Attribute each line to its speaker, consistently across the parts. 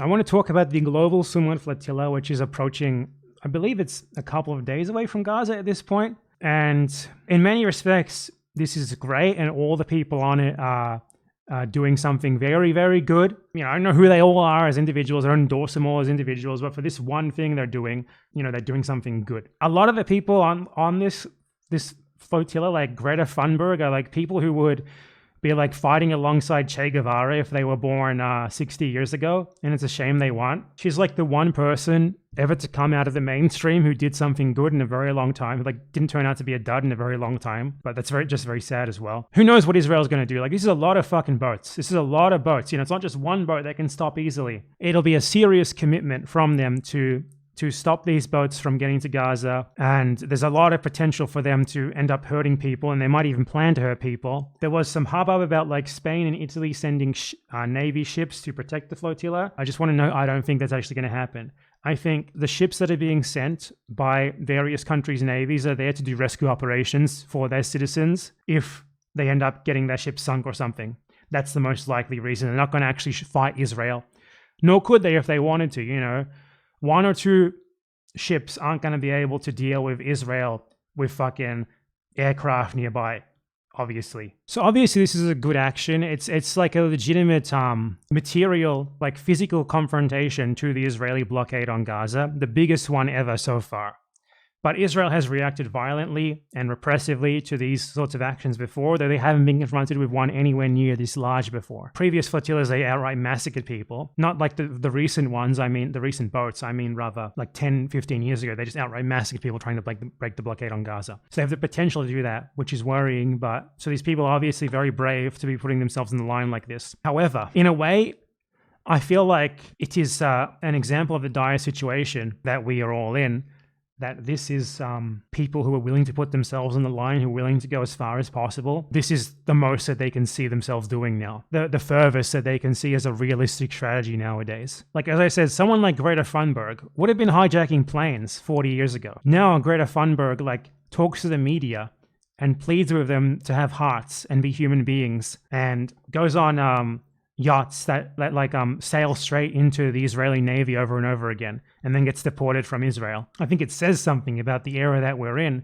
Speaker 1: I want to talk about the Global Sumud Flotilla, which is approaching, I believe it's a couple of days away from Gaza at this point. And in many respects, this is great, and all the people on it are doing something very, very good. You know, I don't know who they all are as individuals. I don't endorse them all as individuals, but for this one thing they're doing, you know, they're doing something good. A lot of the people on this flotilla, like Greta Thunberg, are like people who would be like fighting alongside Che Guevara if they were born 60 years ago, and it's a shame they weren't. She's like the one person ever to come out of the mainstream who did something good in a very long time, like didn't turn out to be a dud in a very long time, but that's just very sad as well. Who knows what Israel's going to do? Like, this is a lot of fucking boats. This is a lot of boats. You know, it's not just one boat that can stop easily. It'll be a serious commitment from them to stop these boats from getting to Gaza, and there's a lot of potential for them to end up hurting people, and they might even plan to hurt people. There was some hubbub about like Spain and Italy sending Navy ships to protect the flotilla. I just want to know, I don't think that's actually going to happen. I think the ships that are being sent by various countries' navies are there to do rescue operations for their citizens if they end up getting their ship sunk or something. That's the most likely reason. They're not going to actually fight Israel. Nor could they if they wanted to, you know. One or two ships aren't going to be able to deal with Israel with fucking aircraft nearby, obviously. So obviously this is a good action. It's like a legitimate material, like physical confrontation to the Israeli blockade on Gaza, the biggest one ever so far. But Israel has reacted violently and repressively to these sorts of actions before, though they haven't been confronted with one anywhere near this large before. Previous flotillas, they outright massacred people. Not like the recent ones, the recent boats, rather like 10, 15 years ago, they just outright massacred people trying to break the blockade on Gaza. So they have the potential to do that, which is worrying, but so these people are obviously very brave to be putting themselves in the line like this. However, in a way, I feel like it is an example of the dire situation that we are all in, that this is people who are willing to put themselves on the line, who are willing to go as far as possible. This is the most that they can see themselves doing now. The furthest that they can see as a realistic strategy nowadays. Like, as I said, someone like Greta Thunberg would have been hijacking planes 40 years ago. Now Greta Thunberg like talks to the media and pleads with them to have hearts and be human beings, and goes on yachts that sail straight into the Israeli Navy over and over again, and then gets deported from Israel. I think it says something about the era that we're in.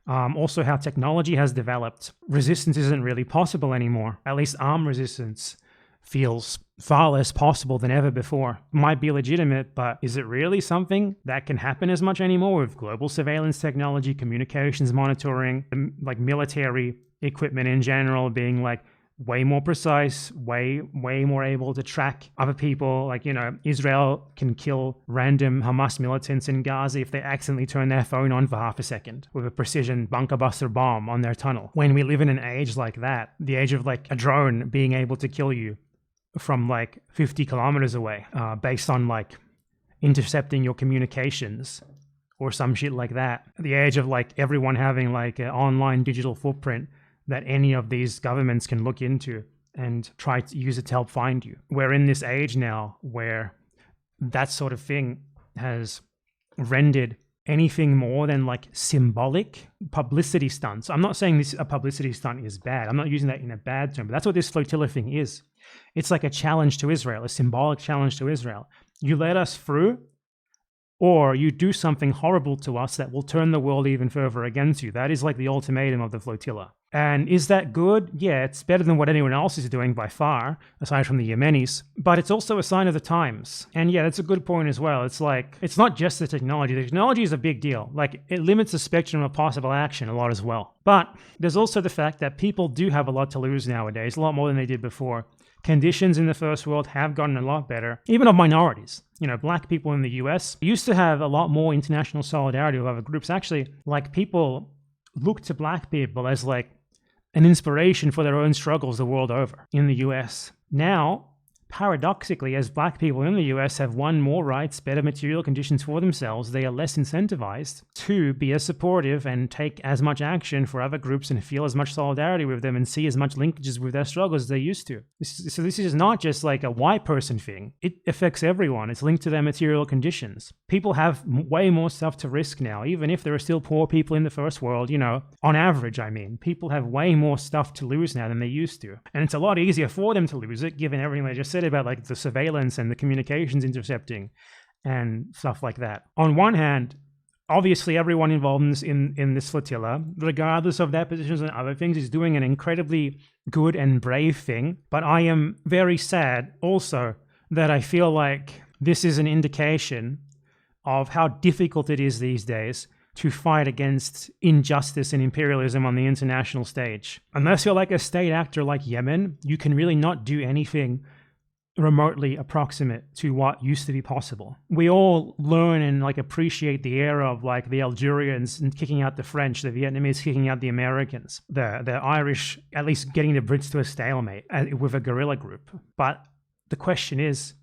Speaker 1: Also how technology has developed. Resistance isn't really possible anymore. At least armed resistance feels far less possible than ever before. Might be legitimate, but is it really something that can happen as much anymore with global surveillance technology, communications monitoring, like military equipment in general being like way more precise, way more able to track other people? Like, you know, Israel can kill random Hamas militants in Gaza if they accidentally turn their phone on for half a second with a precision bunker buster bomb on their tunnel. When we live in an age like that, the age of like a drone being able to kill you from like 50 kilometers away, based on like intercepting your communications or some shit like that. The age of like everyone having like an online digital footprint that any of these governments can look into and try to use it to help find you. We're in this age now where that sort of thing has rendered anything more than like symbolic publicity stunts. I'm not saying a publicity stunt is bad. I'm not using that in a bad term, but that's what this flotilla thing is. It's like a challenge to Israel, a symbolic challenge to Israel. You let us through, or you do something horrible to us that will turn the world even further against you. That is like the ultimatum of the flotilla. And is that good? Yeah, it's better than what anyone else is doing by far, aside from the Yemenis. But it's also a sign of the times. And yeah, that's a good point as well. It's like, it's not just the technology. The technology is a big deal. Like, it limits the spectrum of possible action a lot as well. But there's also the fact that people do have a lot to lose nowadays, a lot more than they did before. Conditions in the first world have gotten a lot better, even of minorities. You know, black people in the US used to have a lot more international solidarity with other groups. Actually, like, people look to black people as like an inspiration for their own struggles the world over in the US. Now, paradoxically, as black people in the US have won more rights, better material conditions for themselves, they are less incentivized to be as supportive and take as much action for other groups and feel as much solidarity with them and see as much linkages with their struggles as they used to. So this is not just like a white person thing. It affects everyone. It's linked to their material conditions. People have way more stuff to risk now, even if there are still poor people in the first world, you know, on average, I mean. People have way more stuff to lose now than they used to. And it's a lot easier for them to lose it, given everything they just said, said about like the surveillance and the communications intercepting and stuff like that. On one hand, obviously everyone involved in this flotilla, regardless of their positions and other things, is doing an incredibly good and brave thing. But I am very sad also that I feel like this is an indication of how difficult it is these days to fight against injustice and imperialism on the international stage. Unless you're like a state actor like Yemen, you can really not do anything remotely approximate to what used to be possible. We all learn and like appreciate the era of like the Algerians kicking out the French, the Vietnamese kicking out the Americans, the Irish at least getting the Brits to a stalemate with a guerrilla group. But the question is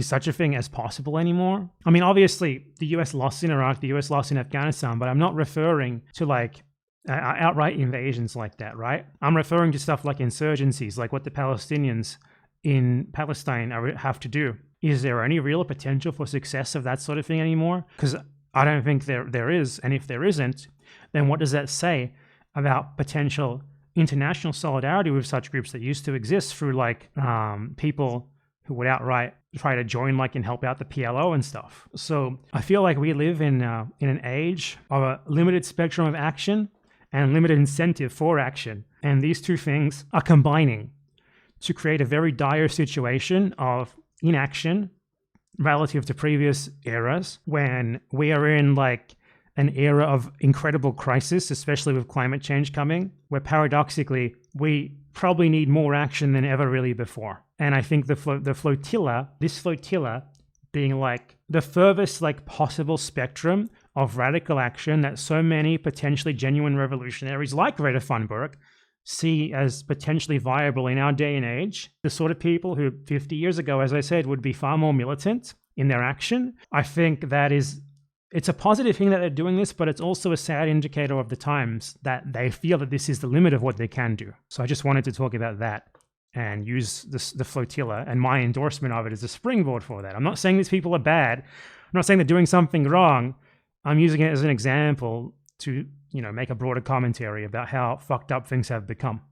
Speaker 1: such a thing as possible anymore? I mean, obviously the US lost in Iraq, the US lost in Afghanistan, but I'm not referring to like outright invasions like that, right? I'm referring to stuff like insurgencies, like what the Palestinians in Palestine have to do. Is there any real potential for success of that sort of thing anymore? Because I don't think there is, and if there isn't, then what does that say about potential international solidarity with such groups that used to exist through like people who would outright try to join like and help out the PLO and stuff? So I feel like we live in an age of a limited spectrum of action and limited incentive for action, and these two things are combining to create a very dire situation of inaction relative to previous eras, when we are in like an era of incredible crisis, especially with climate change coming, where paradoxically we probably need more action than ever really before. And I think the flotilla, this flotilla being like the furthest like possible spectrum of radical action that so many potentially genuine revolutionaries like Greta Thunberg see as potentially viable in our day and age, the sort of people who 50 years ago, as I said, would be far more militant in their action. I think that it's a positive thing that they're doing this, but it's also a sad indicator of the times that they feel that this is the limit of what they can do. So I just wanted to talk about that and use the flotilla and my endorsement of it as a springboard for that. I'm not saying these people are bad. I'm not saying they're doing something wrong. I'm using it as an example to, make a broader commentary about how fucked up things have become.